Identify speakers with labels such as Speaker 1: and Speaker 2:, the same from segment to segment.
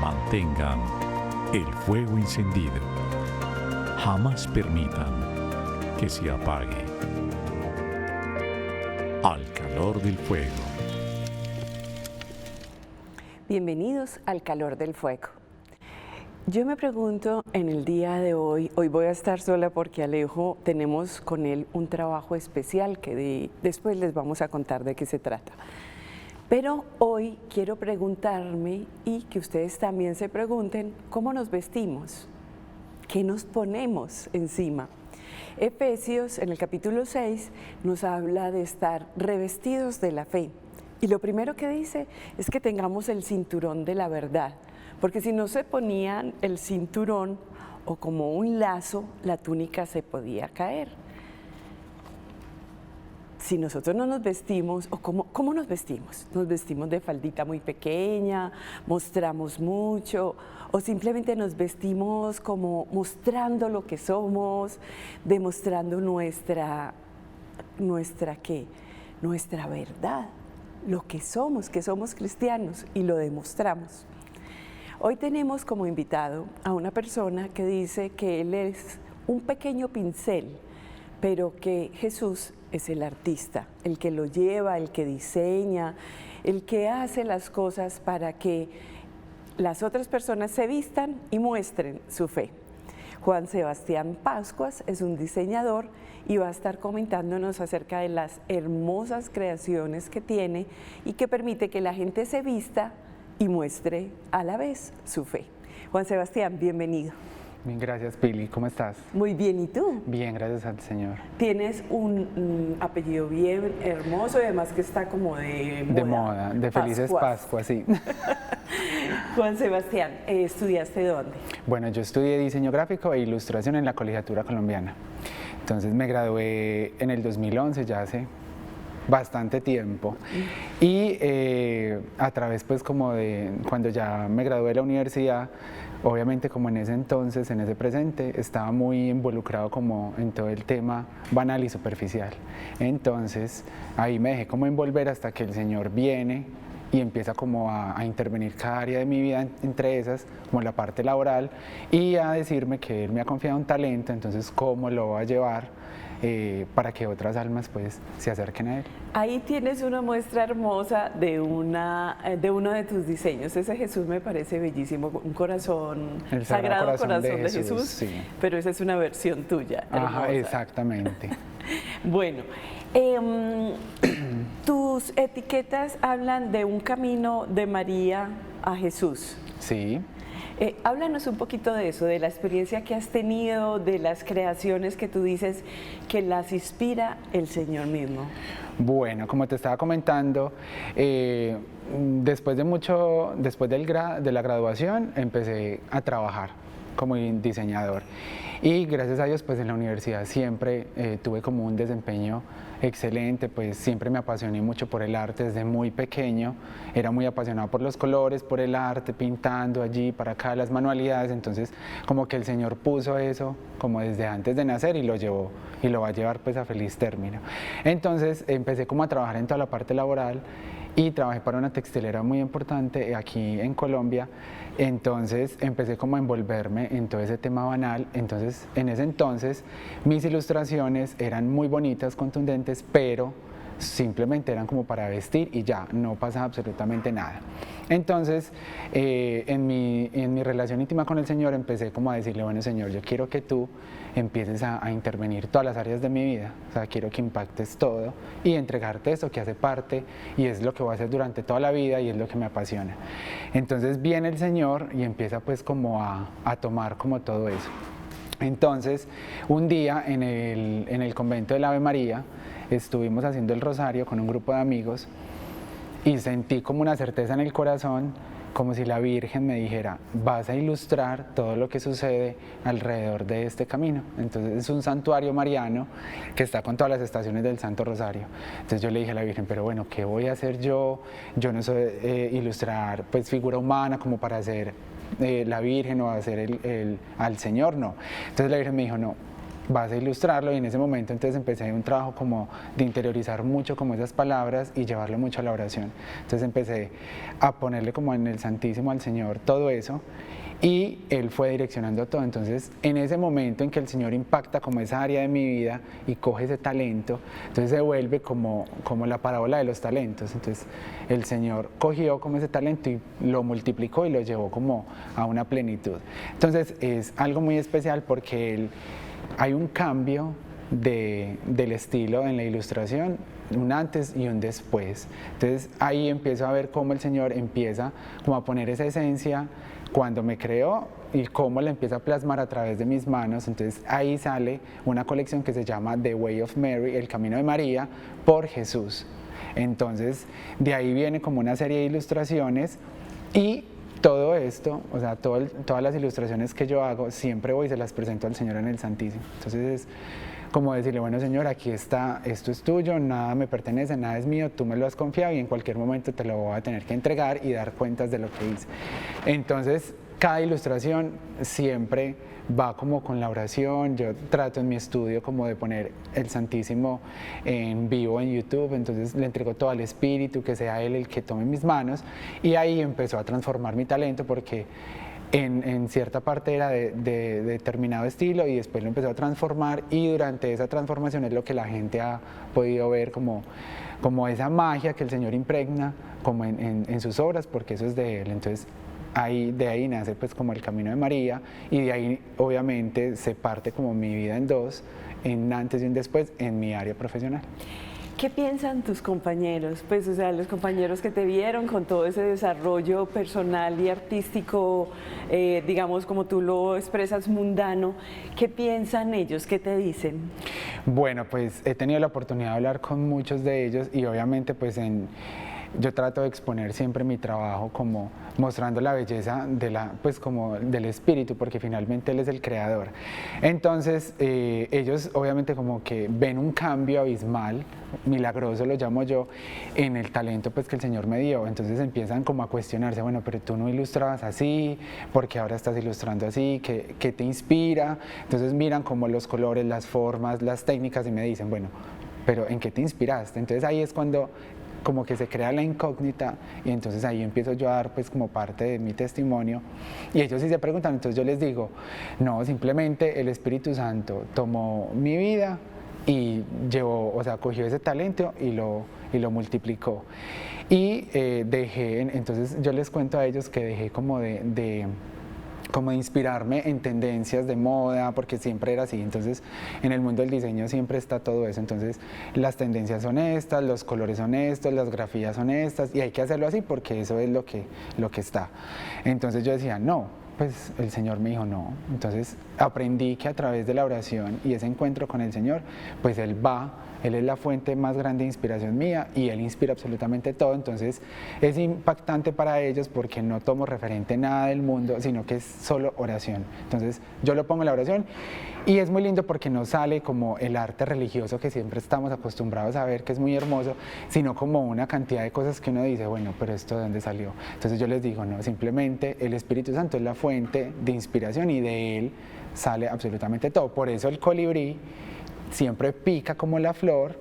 Speaker 1: Mantengan el fuego encendido. Jamás permitan que se apague. Al calor del fuego.
Speaker 2: Bienvenidos al calor del fuego. Yo me pregunto en el día de hoy voy a estar sola porque Alejo tenemos con él un trabajo especial que después les vamos a contar de qué se trata. Pero hoy quiero preguntarme y que ustedes también se pregunten cómo nos vestimos, qué nos ponemos encima. Efesios en el capítulo 6 nos habla de estar revestidos de la fe. Y lo primero que dice es que tengamos el cinturón de la verdad, porque si no se ponían el cinturón o como un lazo, la túnica se podía caer. Si nosotros no nos vestimos, o ¿cómo nos vestimos? Nos vestimos de faldita muy pequeña, mostramos mucho, o simplemente nos vestimos como mostrando lo que somos, demostrando nuestra ¿qué? Nuestra verdad, lo que somos cristianos, y lo demostramos. Hoy tenemos como invitado a una persona que dice que él es un pequeño pincel, pero que Jesús es el artista, el que lo lleva, el que diseña, el que hace las cosas para que las otras personas se vistan y muestren su fe. Juan Sebastián Pascuas es un diseñador y va a estar comentándonos acerca de las hermosas creaciones que tiene y que permite que la gente se vista y muestre a la vez su fe. Juan Sebastián, bienvenido.
Speaker 3: Bien, gracias, Pili. ¿Cómo estás?
Speaker 2: Muy bien, ¿y tú?
Speaker 3: Bien, gracias al Señor.
Speaker 2: Tienes un apellido bien hermoso y además que está como de moda.
Speaker 3: De moda, de Felices Pascuas, sí.
Speaker 2: Juan Sebastián, ¿estudiaste dónde?
Speaker 3: Bueno, yo estudié diseño gráfico e ilustración en la Colegiatura Colombiana. Entonces me gradué en el 2011, ya hace bastante tiempo. Y a través pues como de cuando ya me gradué de la universidad, obviamente como en ese entonces, en ese presente, estaba muy involucrado como en todo el tema banal y superficial. Entonces ahí me dejé como envolver hasta que el Señor viene y empieza como a intervenir cada área de mi vida, entre esas, como la parte laboral, y a decirme que Él me ha confiado un talento, entonces cómo lo va a llevar para que otras almas pues se acerquen a Él.
Speaker 2: Ahí tienes una muestra hermosa de uno de tus diseños. Ese Jesús me parece bellísimo, un corazón,
Speaker 3: El
Speaker 2: Sagrado Corazón de Jesús,
Speaker 3: sí.
Speaker 2: Pero esa es una versión tuya. Hermosa.
Speaker 3: Ajá, exactamente.
Speaker 2: Bueno, tus etiquetas hablan de un camino de María a Jesús.
Speaker 3: Sí.
Speaker 2: Háblanos un poquito de eso, de la experiencia que has tenido, de las creaciones que tú dices que las inspira el Señor mismo.
Speaker 3: Bueno, como te estaba comentando, después de la graduación empecé a trabajar como diseñador y gracias a Dios pues en la universidad siempre tuve como un desempeño excelente, pues siempre me apasioné mucho por el arte desde muy pequeño, era muy apasionado por los colores, por el arte, pintando allí, para acá, las manualidades, entonces como que el Señor puso eso como desde antes de nacer y lo llevó y lo va a llevar pues a feliz término. Entonces empecé como a trabajar en toda la parte laboral y trabajé para una textilera muy importante aquí en Colombia, entonces empecé como a envolverme en todo ese tema banal, entonces en ese entonces mis ilustraciones eran muy bonitas, contundentes, pero simplemente eran como para vestir y ya, no pasaba absolutamente nada. Entonces, en mi relación íntima con el Señor empecé como a decirle, bueno Señor, yo quiero que tú empieces a intervenir todas las áreas de mi vida, o sea, quiero que impactes todo y entregarte eso que hace parte y es lo que voy a hacer durante toda la vida y es lo que me apasiona. Entonces viene el Señor y empieza pues como a tomar como todo eso. Entonces, un día en el convento del Ave María, estuvimos haciendo el rosario con un grupo de amigos y sentí como una certeza en el corazón, como si la Virgen me dijera, vas a ilustrar todo lo que sucede alrededor de este camino. Entonces es un santuario mariano que está con todas las estaciones del Santo Rosario. Entonces yo le dije a la Virgen, pero bueno, ¿qué voy a hacer yo? Yo no sé ilustrar pues figura humana como para hacer la Virgen o hacer al Señor, no. Entonces la Virgen me dijo, no, vas a ilustrarlo, y en ese momento entonces empecé un trabajo como de interiorizar mucho como esas palabras y llevarlo mucho a la oración. Entonces empecé a ponerle como en el Santísimo al Señor todo eso, y Él fue direccionando todo. Entonces en ese momento en que el Señor impacta como esa área de mi vida y coge ese talento, entonces se vuelve como la parábola de los talentos. Entonces el Señor cogió como ese talento y lo multiplicó y lo llevó como a una plenitud. Entonces es algo muy especial porque hay un cambio del estilo en la ilustración, un antes y un después. Entonces ahí empiezo a ver cómo el Señor empieza como a poner esa esencia cuando me creó y cómo la empieza a plasmar a través de mis manos. Entonces ahí sale una colección que se llama The Way of Mary, el camino de María por Jesús. Entonces de ahí viene como una serie de ilustraciones, y todo esto, o sea, todas las ilustraciones que yo hago, siempre voy y se las presento al Señor en el Santísimo. Entonces es como decirle, bueno, Señor, aquí está, esto es tuyo, nada me pertenece, nada es mío, tú me lo has confiado y en cualquier momento te lo voy a tener que entregar y dar cuentas de lo que hice. Entonces, cada ilustración siempre va como con la oración. Yo trato en mi estudio como de poner el Santísimo en vivo en YouTube, entonces le entrego todo al Espíritu, que sea Él el que tome mis manos, y ahí empezó a transformar mi talento, porque en cierta parte era de determinado estilo y después lo empezó a transformar, y durante esa transformación es lo que la gente ha podido ver como esa magia que el Señor impregna como en sus obras, porque eso es de Él. Entonces de ahí nace pues como el camino de María, y de ahí obviamente se parte como mi vida en dos, en antes y un después en mi área profesional.
Speaker 2: ¿Qué piensan tus compañeros? Pues, o sea, los compañeros que te vieron con todo ese desarrollo personal y artístico, digamos, como tú lo expresas, mundano, ¿qué piensan ellos? ¿Qué te dicen?
Speaker 3: Bueno, pues he tenido la oportunidad de hablar con muchos de ellos, y obviamente pues yo trato de exponer siempre mi trabajo como mostrando la belleza pues como del espíritu, porque finalmente Él es el creador. Entonces ellos obviamente como que ven un cambio abismal, milagroso lo llamo yo, en el talento pues que el Señor me dio. Entonces empiezan como a cuestionarse, bueno, pero tú no ilustrabas así, ¿por qué ahora estás ilustrando así? ¿Qué te inspira? Entonces miran como los colores, las formas, las técnicas, y me dicen, bueno, pero ¿en qué te inspiraste? Entonces ahí es cuando como que se crea la incógnita, y entonces ahí empiezo yo a dar pues como parte de mi testimonio, y ellos sí se preguntan. Entonces yo les digo, no, simplemente el Espíritu Santo tomó mi vida y cogió ese talento y lo multiplicó, y entonces yo les cuento a ellos que dejé como de inspirarme en tendencias de moda, porque siempre era así. Entonces en el mundo del diseño siempre está todo eso. Entonces las tendencias son estas, los colores son estos, las grafías son estas, y hay que hacerlo así porque eso es lo que está. Entonces yo decía, no, pues el Señor me dijo no. Entonces aprendí que a través de la oración y ese encuentro con el Señor, pues Él es la fuente más grande de inspiración mía, y Él inspira absolutamente todo. Entonces es impactante para ellos porque no tomo referente nada del mundo, sino que es solo oración. Entonces yo lo pongo en la oración, y es muy lindo porque no sale como el arte religioso que siempre estamos acostumbrados a ver, que es muy hermoso, sino como una cantidad de cosas que uno dice, bueno, pero ¿esto de dónde salió? Entonces yo les digo, no, simplemente el Espíritu Santo es la fuente de inspiración, y de Él sale absolutamente todo. Por eso el colibrí siempre pica como la flor,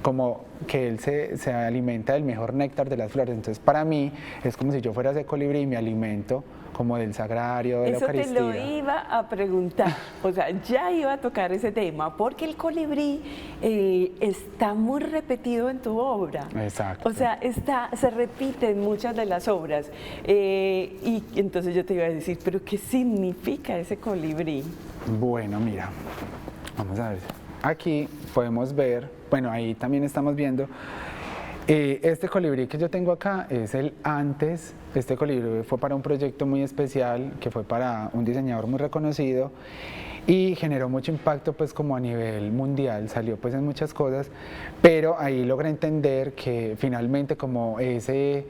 Speaker 3: como que él se alimenta del mejor néctar de las flores. Entonces para mí es como si yo fuera ese colibrí y me alimento como del sagrario, de la Eucaristía.
Speaker 2: Eso te lo iba a preguntar, o sea, ya iba a tocar ese tema, porque el colibrí está muy repetido en tu obra.
Speaker 3: Exacto.
Speaker 2: O sea, se repite en muchas de las obras. Y entonces yo te iba a decir, ¿pero qué significa ese colibrí?
Speaker 3: Bueno, mira, vamos a ver. Aquí podemos ver, bueno, ahí también estamos viendo, este colibrí que yo tengo acá es el antes. Este colibrí fue para un proyecto muy especial, que fue para un diseñador muy reconocido, y generó mucho impacto pues como a nivel mundial, salió pues en muchas cosas, pero ahí logré entender que finalmente como ese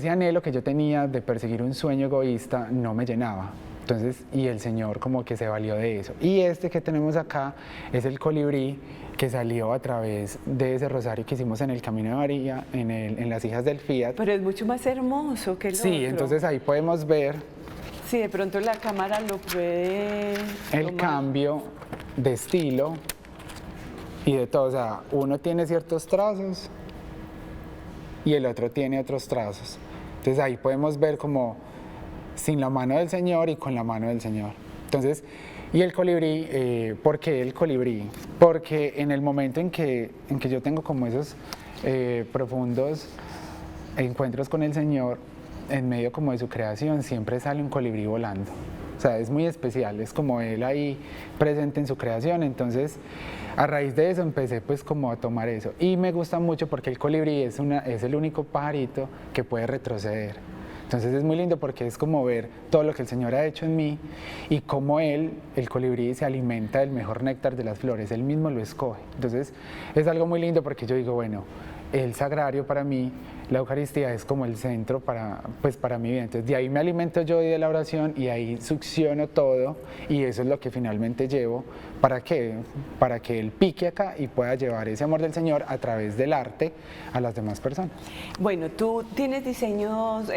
Speaker 3: anhelo que yo tenía de perseguir un sueño egoísta no me llenaba. Entonces, y el Señor como que se valió de eso. Y este que tenemos acá es el colibrí que salió a través de ese rosario que hicimos en el Camino de María, en las Hijas del Fiat.
Speaker 2: Pero es mucho más hermoso que el otro.
Speaker 3: Sí, entonces ahí podemos ver
Speaker 2: Sí, de pronto la cámara lo puede
Speaker 3: el
Speaker 2: tomar.
Speaker 3: cambio de estilo y de todo. O sea, uno tiene ciertos trazos y el otro tiene otros trazos. Entonces ahí podemos ver como sin la mano del Señor y con la mano del Señor. Entonces, y el colibrí, ¿por qué el colibrí? Porque en el momento en que yo tengo como esos profundos encuentros con el Señor, en medio como de su creación, siempre sale un colibrí volando. O sea, es muy especial, es como Él ahí presente en su creación. Entonces, a raíz de eso empecé pues como a tomar eso. Y me gusta mucho porque el colibrí es el único pajarito que puede retroceder. Entonces es muy lindo porque es como ver todo lo que el Señor ha hecho en mí y cómo Él, el colibrí, se alimenta del mejor néctar de las flores, Él mismo lo escoge. Entonces es algo muy lindo porque yo digo, bueno, el sagrario para mí, la Eucaristía es como el centro para mi vida. Entonces de ahí me alimento yo de la oración y ahí succiono todo y eso es lo que finalmente llevo. ¿Para qué? Para que Él pique acá y pueda llevar ese amor del Señor a través del arte a las demás personas.
Speaker 2: Bueno, tú tienes diseños,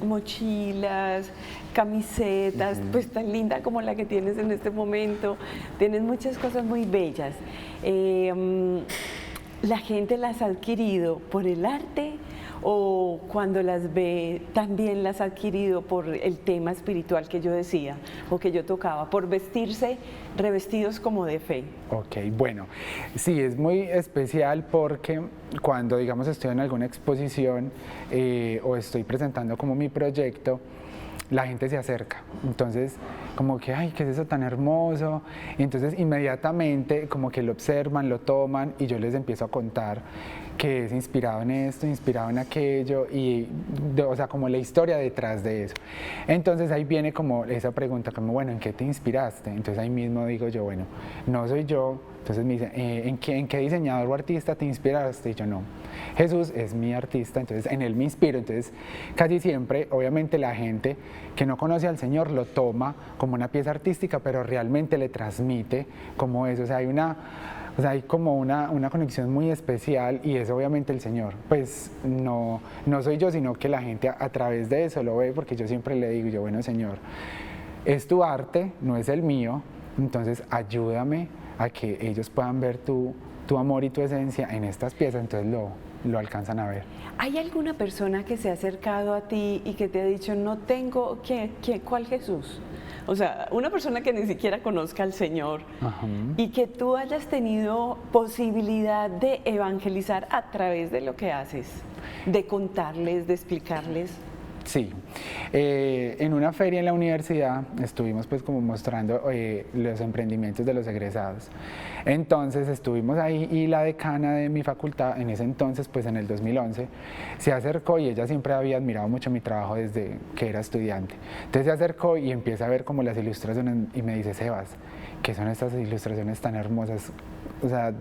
Speaker 2: mochilas, camisetas, pues tan linda como la que tienes en este momento. Tienes muchas cosas muy bellas. ¿La gente las ha adquirido por el arte o cuando las ve también las ha adquirido por el tema espiritual que yo decía o que yo tocaba, por vestirse revestidos como de fe?
Speaker 3: Ok, bueno, sí, es muy especial porque cuando, digamos, estoy en alguna exposición o estoy presentando como mi proyecto, la gente se acerca, entonces como que, ay, ¿qué es eso tan hermoso? Y entonces inmediatamente como que lo observan, lo toman y yo les empiezo a contar que es inspirado en esto, inspirado en aquello y, o sea, como la historia detrás de eso. Entonces ahí viene como esa pregunta, como, bueno, ¿en qué te inspiraste? Entonces ahí mismo digo yo, bueno, no soy yo. Entonces me dicen, ¿en qué diseñador o artista te inspiraste? Y yo no, Jesús es mi artista, entonces en Él me inspiro. Entonces casi siempre, obviamente la gente que no conoce al Señor lo toma como una pieza artística, pero realmente le transmite como eso. O sea, hay como una conexión muy especial y es obviamente el Señor. Pues no soy yo, sino que la gente a través de eso lo ve, porque yo siempre le digo, yo, bueno, Señor, es tu arte, no es el mío, entonces ayúdame a que ellos puedan ver tu amor y tu esencia en estas piezas, entonces lo alcanzan a ver.
Speaker 2: ¿Hay alguna persona que se ha acercado a ti y que te ha dicho, no tengo, ¿cuál Jesús? O sea, una persona que ni siquiera conozca al Señor. Ajá. Y que tú hayas tenido posibilidad de evangelizar a través de lo que haces, de contarles, de explicarles.
Speaker 3: Sí, en una feria en la universidad estuvimos pues como mostrando los emprendimientos de los egresados. Entonces estuvimos ahí y la decana de mi facultad, en ese entonces, pues en el 2011, se acercó y ella siempre había admirado mucho mi trabajo desde que era estudiante. Entonces se acercó y empieza a ver como las ilustraciones y me dice, Sebas, ¿qué son estas ilustraciones tan hermosas? O sea,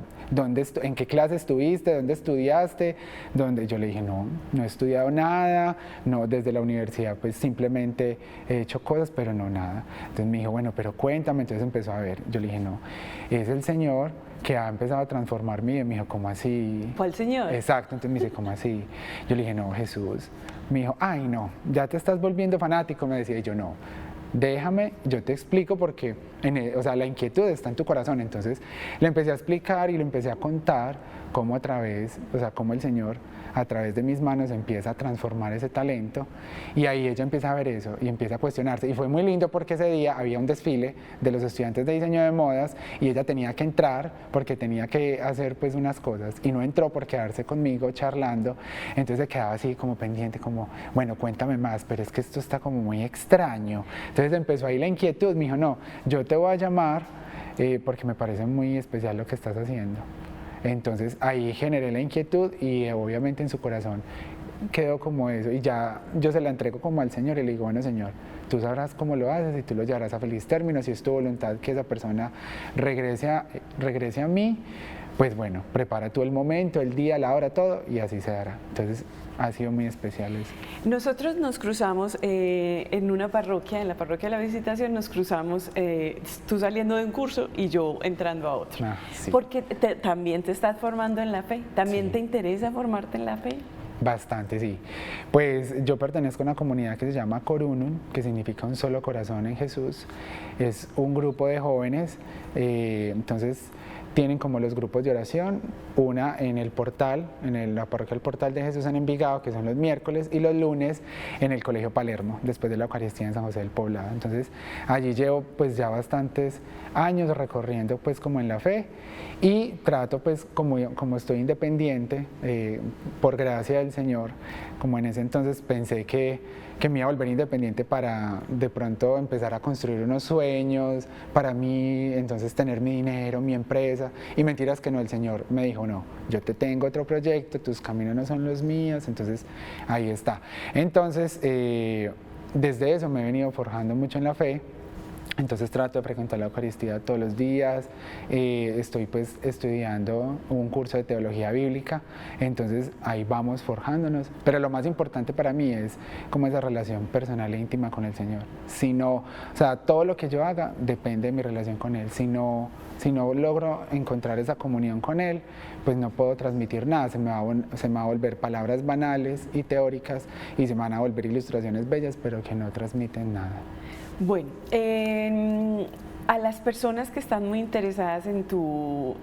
Speaker 3: ¿en qué clase estuviste? ¿Dónde estudiaste? Yo le dije, no he estudiado nada, no, desde la universidad pues simplemente he hecho cosas, pero no nada. Entonces me dijo, bueno, pero cuéntame, entonces empezó a ver. Yo le dije, no, es el Señor que ha empezado a transformar mi vida. Me dijo, ¿cómo así?
Speaker 2: ¿Cuál Señor?
Speaker 3: Exacto, entonces me dice, ¿cómo así? Yo le dije, no, Jesús. Me dijo, ay, no, ya te estás volviendo fanático, me decía, y yo no. Déjame, yo te explico porque o sea, la inquietud está en tu corazón. Entonces le empecé a explicar y le empecé a contar cómo cómo el Señor a través de mis manos empieza a transformar ese talento y ahí ella empieza a ver eso y empieza a cuestionarse. Y fue muy lindo porque ese día había un desfile de los estudiantes de diseño de modas y ella tenía que entrar porque tenía que hacer pues unas cosas y no entró por quedarse conmigo charlando. Entonces se quedaba así como pendiente, como, bueno, cuéntame más, pero es que esto está como muy extraño. Entonces empezó ahí la inquietud, me dijo, no, yo te voy a llamar porque me parece muy especial lo que estás haciendo. Entonces ahí generé la inquietud y obviamente en su corazón quedó como eso y ya yo se la entrego como al Señor y le digo, bueno, Señor, tú sabrás cómo lo haces y tú lo llevarás a feliz término. Si es tu voluntad que esa persona regrese a mí, pues bueno, prepara tú el momento, el día, la hora, todo y así se dará. Entonces ha sido muy especial eso.
Speaker 2: Nosotros nos cruzamos en una parroquia, en la parroquia de la Visitación, nos cruzamos tú saliendo de un curso y yo entrando a otro.
Speaker 3: Sí.
Speaker 2: Porque también te estás formando en la fe, también sí. ¿Te interesa formarte en la fe?
Speaker 3: Bastante, sí. Pues yo pertenezco a una comunidad que se llama Corunum, que significa un solo corazón en Jesús. Es un grupo de jóvenes, entonces tienen como los grupos de oración, una en el portal, la parroquia del Portal de Jesús en Envigado, que son los miércoles, y los lunes en el Colegio Palermo, después de la Eucaristía en San José del Poblado. Entonces allí llevo pues ya bastantes años recorriendo pues como en la fe, y trato pues como estoy independiente, por gracia del Señor, como en ese entonces pensé que me iba a volver independiente para de pronto empezar a construir unos sueños para mí, entonces tener mi dinero, mi empresa, y mentiras que no, el Señor me dijo no, yo te tengo otro proyecto, tus caminos no son los míos, entonces ahí está. Entonces desde eso me he venido forjando mucho en la fe. Entonces trato de frecuentar la Eucaristía todos los días, estoy pues estudiando un curso de teología bíblica, entonces ahí vamos forjándonos, pero lo más importante para mí es como esa relación personal e íntima con el Señor. Si no, o sea, todo lo que yo haga depende de mi relación con Él, si no logro encontrar esa comunión con Él, pues no puedo transmitir nada, se me va a volver palabras banales y teóricas y se me van a volver ilustraciones bellas, pero que no transmiten nada.
Speaker 2: Bueno, a las personas que están muy interesadas en tu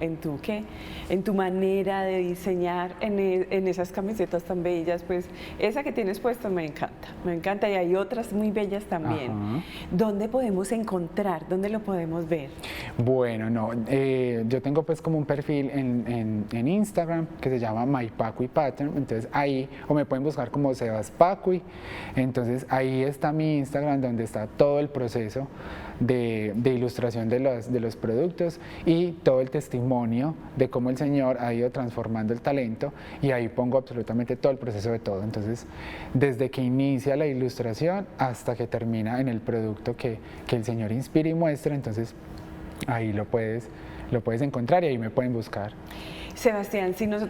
Speaker 2: manera de diseñar en esas camisetas tan bellas, pues esa que tienes puesta me encanta y hay otras muy bellas también. Ajá. ¿Dónde podemos encontrar? ¿Dónde lo podemos ver?
Speaker 3: Bueno, no, yo tengo pues como un perfil en Instagram que se llama MyPacui Pattern, entonces ahí, o me pueden buscar como Sebas Pacui, entonces ahí está mi Instagram donde está todo el proceso de ilustración de los productos y todo el testimonio de cómo el Señor ha ido transformando el talento, y ahí pongo absolutamente todo el proceso de todo, entonces desde que inicia la ilustración hasta que termina en el producto que el Señor inspira y muestra, entonces ahí lo puedes encontrar y ahí me pueden buscar.
Speaker 2: Sebastián, si nos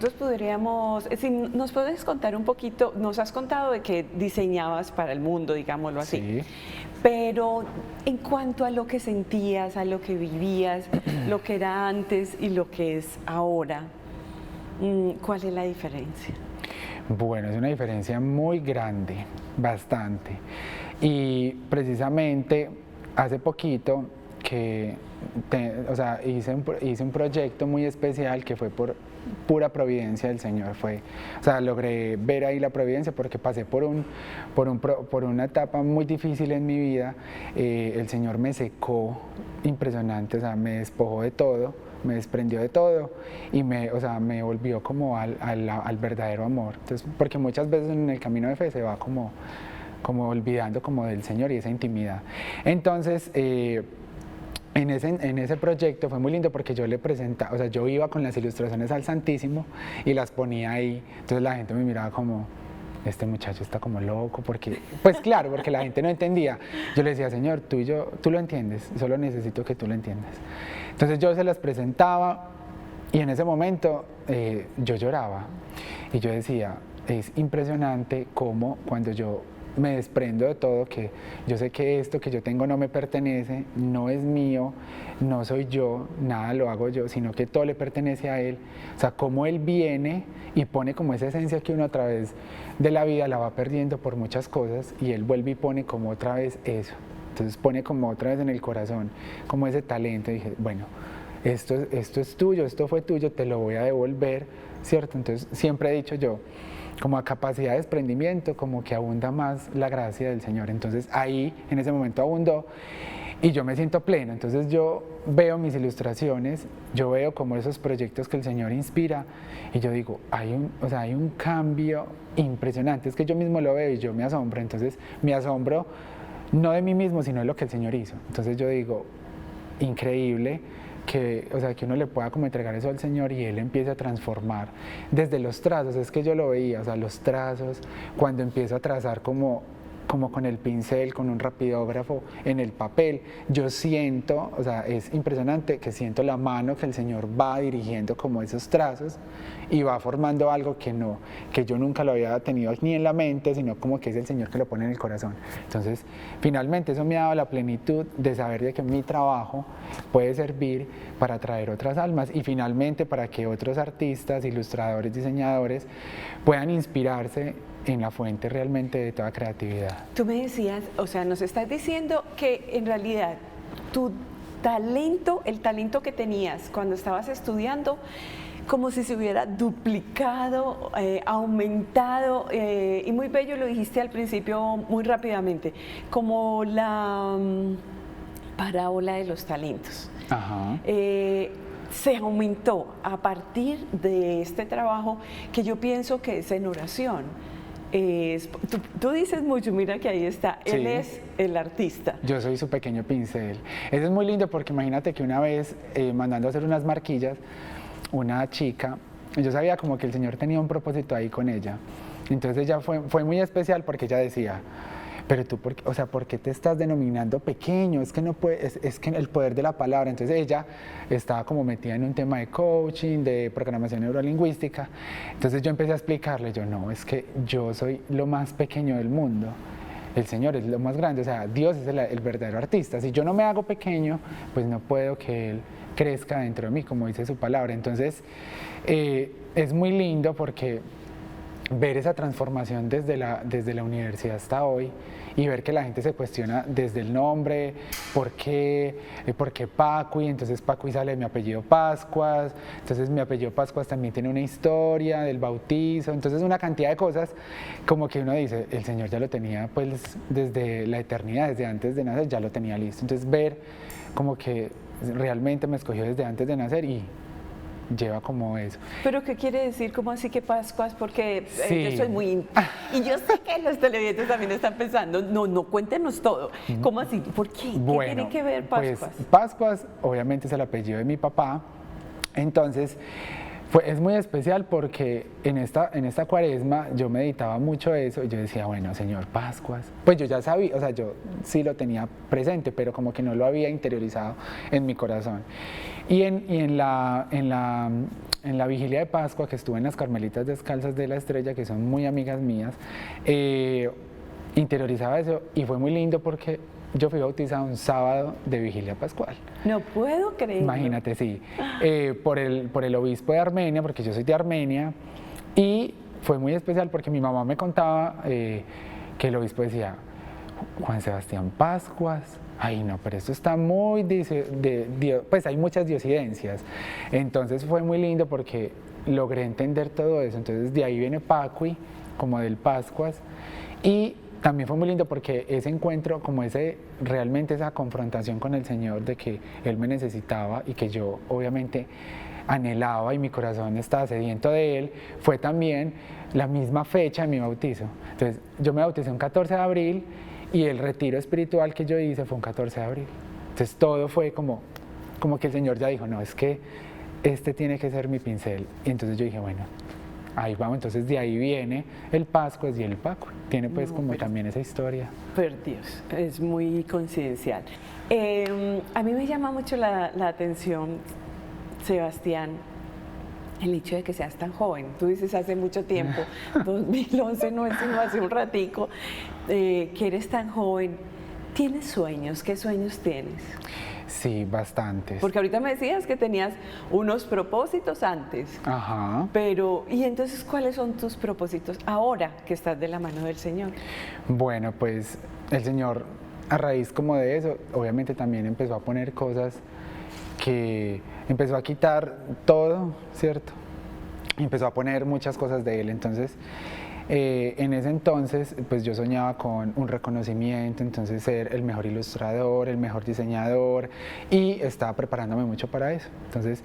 Speaker 2: puedes contar un poquito, nos has contado de que diseñabas para el mundo, digámoslo así, sí. Pero en cuanto a lo que sentías, a lo que vivías, lo que era antes y lo que es ahora, ¿cuál es la diferencia?
Speaker 3: Bueno, es una diferencia muy grande, bastante, y precisamente hace poquito que hice un proyecto muy especial que fue por pura providencia del Señor, logré ver ahí la providencia porque pasé por una etapa muy difícil en mi vida, el Señor me secó impresionante, me despojó de todo, me desprendió de todo y me volvió como al verdadero amor, entonces, porque muchas veces en el camino de fe se va como olvidando como del Señor y esa intimidad, entonces en ese proyecto fue muy lindo porque yo le presentaba, yo iba con las ilustraciones al Santísimo y las ponía ahí, entonces la gente me miraba como, este muchacho está como loco, porque la gente no entendía. Yo le decía, Señor, tú lo entiendes, solo necesito que tú lo entiendas. Entonces yo se las presentaba y en ese momento yo lloraba y yo decía, es impresionante cómo cuando yo me desprendo de todo, que yo sé que esto que yo tengo no me pertenece, no es mío, no soy yo, nada lo hago yo, sino que todo le pertenece a Él. O sea, cómo Él viene y pone como esa esencia que uno a través de la vida la va perdiendo por muchas cosas y Él vuelve y pone como otra vez eso. Entonces pone como otra vez en el corazón, como ese talento. Y dije, bueno, esto es tuyo, esto fue tuyo, te lo voy a devolver, ¿cierto? Entonces siempre he dicho yo, como a capacidad de desprendimiento, como que abunda más la gracia del Señor. Entonces ahí, en ese momento abundó y yo me siento pleno. Entonces yo veo mis ilustraciones, yo veo como esos proyectos que el Señor inspira y yo digo, hay un cambio impresionante. Es que yo mismo lo veo y yo me asombro. Entonces me asombro no de mí mismo, sino de lo que el Señor hizo. Entonces yo digo, increíble que uno le pueda como entregar eso al Señor y Él empiece a transformar desde los trazos. Es que yo lo veía, los trazos, cuando empiezo a trazar como como con el pincel, con un rapidógrafo en el papel. Yo siento, o sea, es impresionante que siento la mano que el Señor va dirigiendo como esos trazos y va formando algo que yo nunca lo había tenido ni en la mente, sino como que es el Señor que lo pone en el corazón. Entonces, finalmente eso me ha dado la plenitud de saber de que mi trabajo puede servir para atraer otras almas y finalmente para que otros artistas, ilustradores, diseñadores puedan inspirarse en la fuente realmente de toda creatividad.
Speaker 2: Tú me decías, o sea, nos estás diciendo que en realidad tu talento, el talento que tenías cuando estabas estudiando, como si se hubiera duplicado, aumentado, y muy bello lo dijiste al principio muy rápidamente, como la parábola de los talentos.
Speaker 3: Ajá.
Speaker 2: Se aumentó a partir de este trabajo que yo pienso que es en oración. Tú dices mucho, mira que ahí está, él
Speaker 3: Sí.
Speaker 2: es el artista.
Speaker 3: Yo soy su pequeño pincel. Eso es muy lindo porque imagínate que una vez mandando a hacer unas marquillas, una chica, yo sabía como que el Señor tenía un propósito ahí con ella. Entonces ella fue muy especial porque ella decía, pero tú, ¿por qué te estás denominando pequeño? Es que no puedes, es que el poder de la palabra. Entonces ella estaba como metida en un tema de coaching, de programación neurolingüística. Entonces yo empecé a explicarle, no, es que yo soy lo más pequeño del mundo. El Señor es lo más grande, o sea, Dios es el verdadero artista. Si yo no me hago pequeño, pues no puedo que Él crezca dentro de mí, como dice su palabra. Entonces es muy lindo porque ver esa transformación desde la universidad hasta hoy y ver que la gente se cuestiona desde el nombre, ¿por qué Pacui? Entonces Pacui sale de mi apellido Pascuas, entonces mi apellido Pascuas también tiene una historia del bautizo, entonces una cantidad de cosas como que uno dice, el Señor ya lo tenía pues desde la eternidad, desde antes de nacer ya lo tenía listo, entonces ver como que realmente me escogió desde antes de nacer y lleva como eso.
Speaker 2: ¿Pero qué quiere decir? ¿Cómo así que Pascuas? Porque
Speaker 3: Sí.
Speaker 2: yo soy muy... Y yo sé que los televidentes también están pensando, no, cuéntenos todo. ¿Cómo así? ¿Por qué? ¿Qué tiene que ver Pascuas?
Speaker 3: Pues Pascuas obviamente es el apellido de mi papá, entonces es muy especial porque en esta cuaresma yo meditaba mucho eso y yo decía, bueno, Señor, Pascuas, pues yo ya sabía, o sea, yo sí lo tenía presente, pero como que no lo había interiorizado en mi corazón. Y en la vigilia de Pascua, que estuve en las Carmelitas Descalzas de la Estrella, que son muy amigas mías, interiorizaba eso y fue muy lindo porque yo fui bautizado un sábado de vigilia pascual.
Speaker 2: No puedo creer.
Speaker 3: Imagínate, sí. Por el obispo de Armenia, porque yo soy de Armenia, y fue muy especial porque mi mamá me contaba que el obispo decía, Juan Sebastián Pascuas, ay no, pero esto está muy, pues hay muchas diosidencias. Entonces fue muy lindo porque logré entender todo eso. Entonces de ahí viene Pacui, como del Pascuas, y también fue muy lindo porque ese encuentro, como realmente esa confrontación con el Señor de que Él me necesitaba y que yo obviamente anhelaba y mi corazón estaba sediento de Él, fue también la misma fecha de mi bautizo. Entonces yo me bauticé un 14 de abril y el retiro espiritual que yo hice fue un 14 de abril. Entonces todo fue como que el Señor ya dijo, no, es que este tiene que ser mi pincel. Y entonces yo dije, bueno, ahí vamos, entonces de ahí viene el Pascuas y el Paco. Tiene pues también esa historia.
Speaker 2: Por Dios, es muy coincidencial. A mí me llama mucho la atención, Sebastián, el hecho de que seas tan joven. Tú dices hace mucho tiempo, 2011 no es sino hace un ratico, que eres tan joven. ¿Tienes sueños? ¿Qué sueños tienes?
Speaker 3: Sí, bastantes.
Speaker 2: Porque ahorita me decías que tenías unos propósitos antes.
Speaker 3: Ajá.
Speaker 2: Pero, ¿y entonces cuáles son tus propósitos ahora que estás de la mano del Señor?
Speaker 3: Bueno, pues el Señor, a raíz como de eso, obviamente también empezó a poner cosas que empezó a quitar todo, ¿cierto? Y empezó a poner muchas cosas de Él. Entonces, en ese entonces, pues yo soñaba con un reconocimiento, entonces ser el mejor ilustrador, el mejor diseñador, y estaba preparándome mucho para eso. Entonces,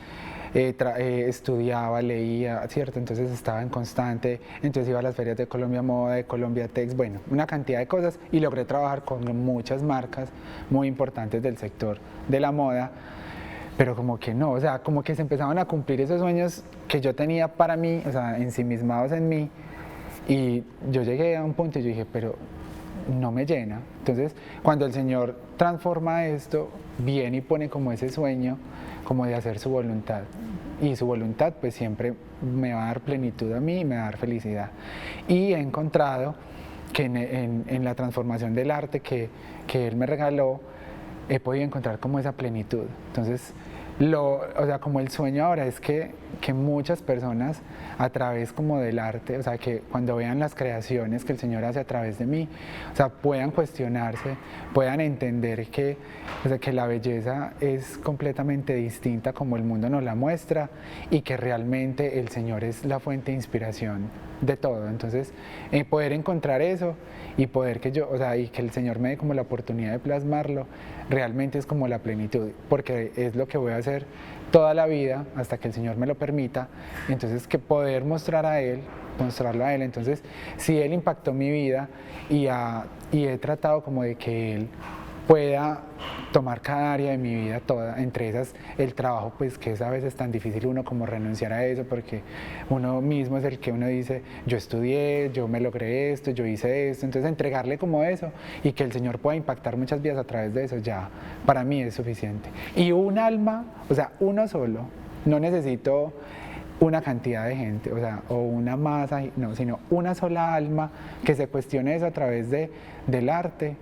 Speaker 3: estudiaba, leía, ¿cierto? Entonces estaba en constante, entonces iba a las ferias de Colombia Moda, de Colombia Tex, bueno, una cantidad de cosas, y logré trabajar con muchas marcas muy importantes del sector de la moda, pero como que no, o sea, como que se empezaban a cumplir esos sueños que yo tenía para mí, o sea, ensimismados en mí. Y yo llegué a un punto y yo dije, pero no me llena. Entonces, cuando el Señor transforma esto, viene y pone como ese sueño, como de hacer su voluntad. Y su voluntad pues siempre me va a dar plenitud a mí y me va a dar felicidad. Y he encontrado que en la transformación del arte que Él me regaló, he podido encontrar como esa plenitud. Entonces, o sea, como el sueño ahora es que muchas personas a través como del arte, o sea, que cuando vean las creaciones que el Señor hace a través de mí, o sea, puedan cuestionarse, puedan entender o sea, que la belleza es completamente distinta como el mundo nos la muestra y que realmente el Señor es la fuente de inspiración de todo. Entonces, poder encontrar eso y poder o sea, y que el Señor me dé como la oportunidad de plasmarlo, realmente es como la plenitud, porque es lo que voy a hacer toda la vida hasta que el Señor me lo permita. Entonces, que poder mostrarlo a Él. Entonces, si Él impactó mi vida y he tratado como de que Él pueda tomar cada área de mi vida toda, entre esas el trabajo, pues que es a veces tan difícil uno como renunciar a eso, porque uno mismo es el que uno dice, yo estudié, yo me logré esto, yo hice esto. Entonces entregarle como eso y que el Señor pueda impactar muchas vidas a través de eso, ya para mí es suficiente. Y un alma, o sea, uno solo, no necesito una cantidad de gente, o sea, o una masa, no, sino una sola alma que se cuestione eso a través del arte,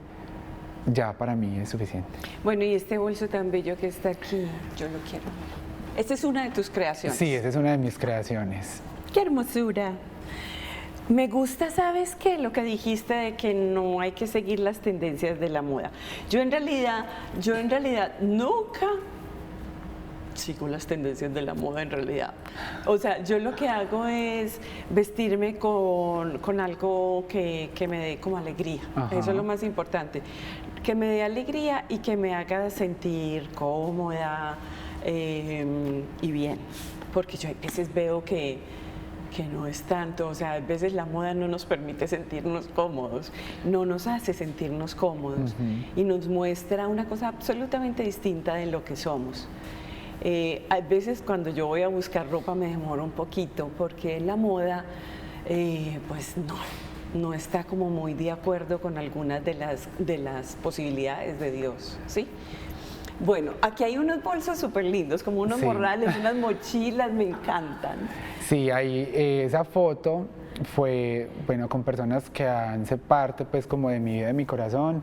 Speaker 3: ya para mí es suficiente.
Speaker 2: Bueno, y este bolso tan bello que está aquí, yo lo quiero. Esta es una de tus creaciones.
Speaker 3: Sí, esa es una de mis creaciones.
Speaker 2: ¡Qué hermosura! Me gusta, ¿sabes qué? Lo que dijiste de que no hay que seguir las tendencias de la moda. Yo en realidad nunca sigo las tendencias de la moda en realidad. O sea, yo lo que hago es vestirme con algo que me dé como alegría.
Speaker 3: Ajá.
Speaker 2: Eso es lo más importante. Que me dé alegría y que me haga sentir cómoda y bien. Porque yo a veces veo que no es tanto, o sea, a veces la moda no nos permite sentirnos cómodos, no nos hace sentirnos cómodos y nos muestra una cosa absolutamente distinta de lo que somos. A veces cuando yo voy a buscar ropa me demoro un poquito porque la moda pues no está como muy de acuerdo con algunas de las posibilidades de Dios, ¿sí? Bueno, aquí hay unos bolsos súper lindos, como unos morrales, unas mochilas, me encantan.
Speaker 3: Sí, ahí esa foto fue, bueno, con personas que han sido parte pues como de mi vida, de mi corazón.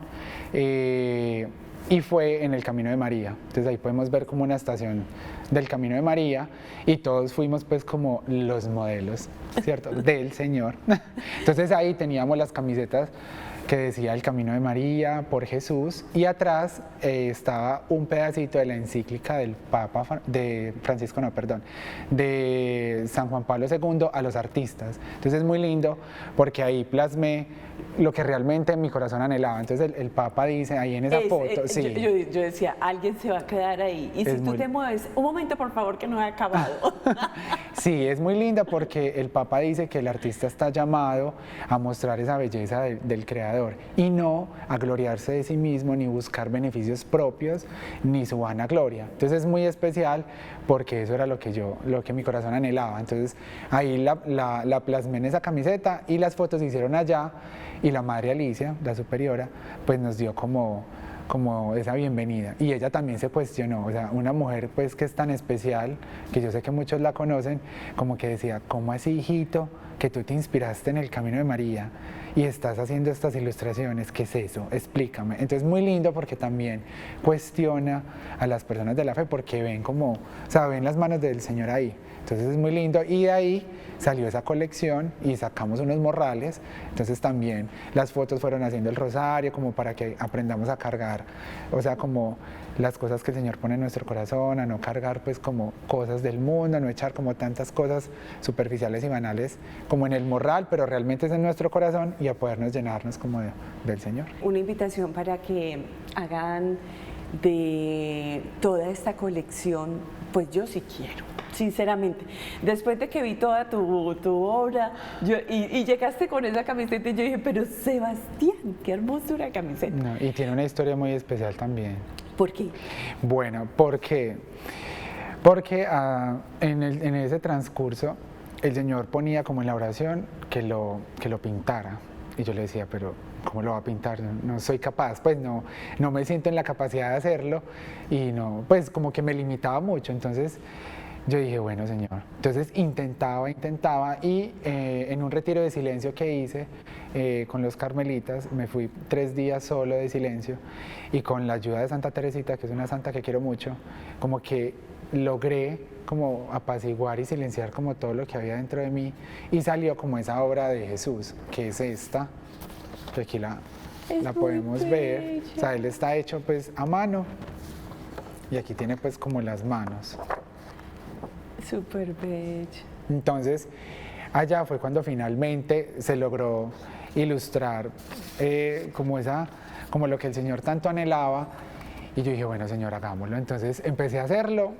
Speaker 3: Y fue en el Camino de María. Entonces ahí podemos ver como una estación del Camino de María y todos fuimos pues como los modelos, ¿cierto? Del Señor. Entonces ahí teníamos las camisetas que decía el Camino de María por Jesús y atrás estaba un pedacito de la encíclica del Papa de San Juan Pablo II a los artistas. Entonces es muy lindo porque ahí plasmé lo que realmente en mi corazón anhelaba. Entonces el Papa dice ahí en esa foto, sí.
Speaker 2: Yo decía, alguien se va a quedar ahí. Y si tú te mueves, un momento por favor que no he acabado.
Speaker 3: Sí, es muy linda porque el Papa dice que el artista está llamado a mostrar esa belleza del creador y no a gloriarse de sí mismo ni buscar beneficios propios ni su vanagloria. Entonces es muy especial porque eso era lo que mi corazón anhelaba. Entonces ahí la plasmé en esa camiseta y las fotos se hicieron allá y la Madre Alicia, la superiora, pues nos dio como esa bienvenida y ella también se cuestionó, o sea, una mujer pues que es tan especial, que yo sé que muchos la conocen, como que decía, ¿cómo así, hijito, que tú te inspiraste en el Camino de María y estás haciendo estas ilustraciones? ¿Qué es eso? Explícame. Entonces muy lindo porque también cuestiona a las personas de la fe porque ven o sea, ven las manos del Señor ahí. Entonces es muy lindo y de ahí salió esa colección y sacamos unos morrales. Entonces también las fotos fueron haciendo el rosario como para que aprendamos a cargar, o sea, como las cosas que el Señor pone en nuestro corazón, a no cargar pues como cosas del mundo, a no echar como tantas cosas superficiales y banales como en el morral, pero realmente es en nuestro corazón y a podernos llenarnos como del Señor.
Speaker 2: Una invitación para que hagan de toda esta colección, pues yo sí quiero, sinceramente. Después de que vi toda tu obra y llegaste con esa camiseta y yo dije, pero Sebastián, qué hermosura camiseta.
Speaker 3: No, y tiene una historia muy especial también.
Speaker 2: ¿Por qué?
Speaker 3: Bueno, porque en ese transcurso el Señor ponía como en la oración que lo pintara. Y yo le decía, pero ¿cómo lo va a pintar? No soy capaz, pues no me siento en la capacidad de hacerlo y no, pues como que me limitaba mucho. Entonces yo dije, bueno, Señor. Entonces intentaba y en un retiro de silencio que hice con los carmelitas, me fui 3 días solo de silencio y con la ayuda de Santa Teresita, que es una santa que quiero mucho, como que logré como apaciguar y silenciar como todo lo que había dentro de mí y salió como esa obra de Jesús, que es esta, que aquí la podemos ver. O sea, él está hecho pues a mano y aquí tiene pues como las manos.
Speaker 2: Súper bello.
Speaker 3: Entonces, allá fue cuando finalmente se logró ilustrar como lo que el Señor tanto anhelaba. Y yo dije, bueno, Señor, hagámoslo. Entonces empecé a hacerlo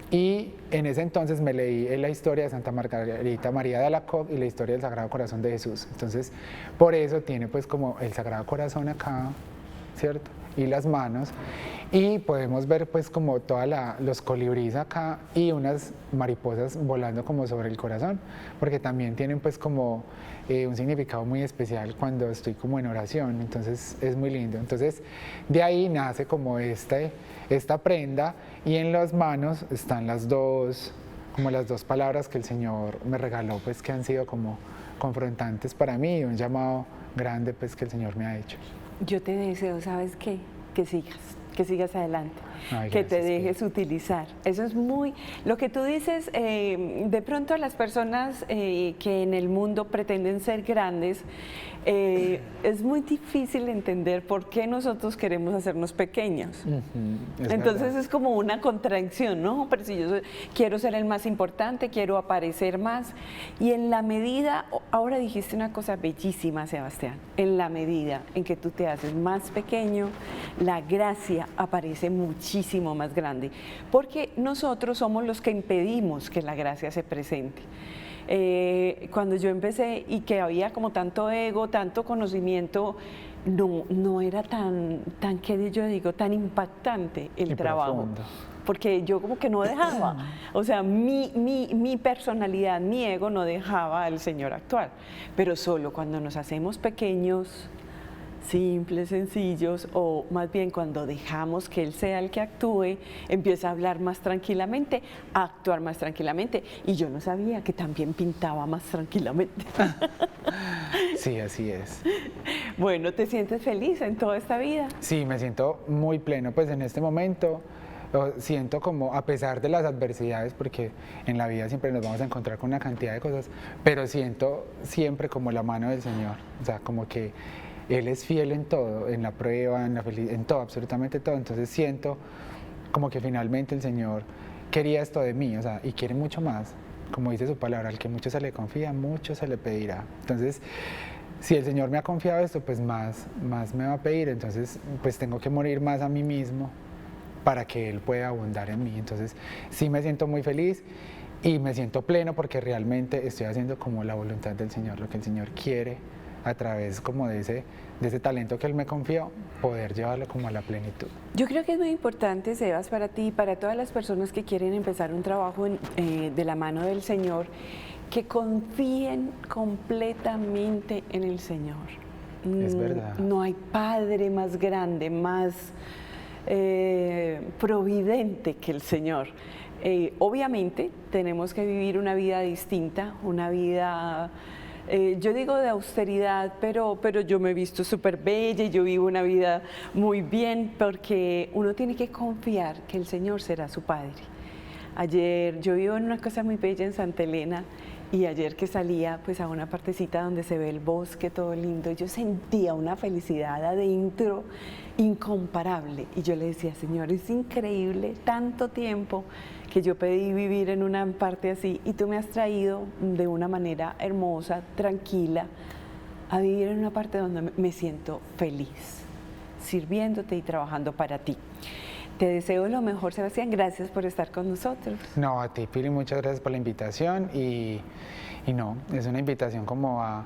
Speaker 3: y en ese entonces me leí la historia de Santa Margarita María de Alacoque y la historia del Sagrado Corazón de Jesús. Entonces, por eso tiene pues como el Sagrado Corazón acá, ¿cierto? Y las manos. Y podemos ver pues como todos los colibríes acá y unas mariposas volando como sobre el corazón, porque también tienen pues como un significado muy especial cuando estoy como en oración, entonces es muy lindo. Entonces de ahí nace como esta prenda y en las manos están las dos palabras que el Señor me regaló, pues que han sido como confrontantes para mí y un llamado grande pues que el Señor me ha hecho.
Speaker 2: Yo te deseo, ¿sabes qué? Que sigas adelante,
Speaker 3: Ay,
Speaker 2: que te
Speaker 3: gracias,
Speaker 2: dejes utilizar. Eso es muy, lo que tú dices, de pronto las personas que en el mundo pretenden ser grandes, es muy difícil entender por qué nosotros queremos hacernos pequeños. Entonces
Speaker 3: verdad.
Speaker 2: es como una contradicción, ¿no? Pero si yo quiero ser el más importante, quiero aparecer más, y en la medida, ahora dijiste una cosa bellísima, Sebastián, en la medida en que tú te haces más pequeño, la gracia aparece muchísimo más grande, porque nosotros somos los que impedimos que la gracia se presente. Cuando yo empecé y que había como tanto ego, tanto conocimiento, no era tan ¿qué yo digo? Tan impactante el trabajo.
Speaker 3: Profundo.
Speaker 2: Porque yo como que no dejaba, o sea, mi personalidad, mi ego no dejaba al Señor actuar, pero solo cuando nos hacemos pequeños, simples, sencillos, o más bien cuando dejamos que Él sea el que actúe, empieza a hablar más tranquilamente, a actuar más tranquilamente, y yo no sabía que también pintaba más tranquilamente.
Speaker 3: Sí, así es.
Speaker 2: Bueno, ¿te sientes feliz en toda esta vida?
Speaker 3: Sí, me siento muy pleno, pues en este momento siento como, a pesar de las adversidades, porque en la vida siempre nos vamos a encontrar con una cantidad de cosas, pero siento siempre como la mano del Señor, o sea, como que Él es fiel en todo, en la prueba, en la felicidad, en todo, absolutamente todo. Entonces siento como que finalmente el Señor quería esto de mí, o sea, y quiere mucho más. Como dice su palabra, al que mucho se le confía, mucho se le pedirá. Entonces, si el Señor me ha confiado esto, pues más me va a pedir. Entonces, pues tengo que morir más a mí mismo para que Él pueda abundar en mí. Entonces, sí me siento muy feliz y me siento pleno porque realmente estoy haciendo como la voluntad del Señor, lo que el Señor quiere a través como de ese talento que Él me confió, poder llevarlo como a la plenitud.
Speaker 2: Yo creo que es muy importante, Sebas, para ti y para todas las personas que quieren empezar un trabajo de la mano del Señor, que confíen completamente en el Señor.
Speaker 3: Es verdad.
Speaker 2: No hay padre más grande, más providente que el Señor. Obviamente tenemos que vivir una vida distinta, una vida... yo digo de austeridad, pero yo me he visto súper bella y yo vivo una vida muy bien porque uno tiene que confiar que el Señor será su Padre. Ayer yo vivo en una casa muy bella en Santa Elena y ayer que salía pues a una partecita donde se ve el bosque todo lindo, yo sentía una felicidad adentro incomparable y yo le decía, Señor, es increíble tanto tiempo que yo pedí vivir en una parte así y tú me has traído de una manera hermosa, tranquila, a vivir en una parte donde me siento feliz, sirviéndote y trabajando para ti. Te deseo lo mejor, Sebastián, gracias por estar con nosotros.
Speaker 3: No, a ti, Pili, muchas gracias por la invitación y no, es una invitación como a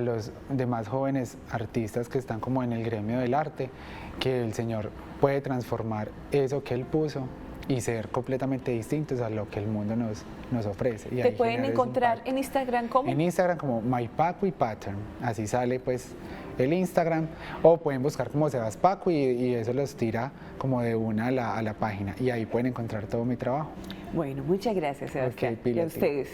Speaker 3: los demás jóvenes artistas que están como en el gremio del arte, que el Señor puede transformar eso que Él puso y ser completamente distintos a lo que el mundo nos ofrece. Y
Speaker 2: ¿Te
Speaker 3: ahí
Speaker 2: pueden
Speaker 3: generar ese
Speaker 2: encontrar
Speaker 3: impacto.
Speaker 2: en Instagram cómo?
Speaker 3: En Instagram como My Pacu Pattern, así sale pues el Instagram, o pueden buscar como Sebas Pacu y eso los tira como de una a la página y ahí pueden encontrar todo mi trabajo.
Speaker 2: Bueno, muchas gracias, Sebastián.
Speaker 3: Pila,
Speaker 2: Y a ustedes.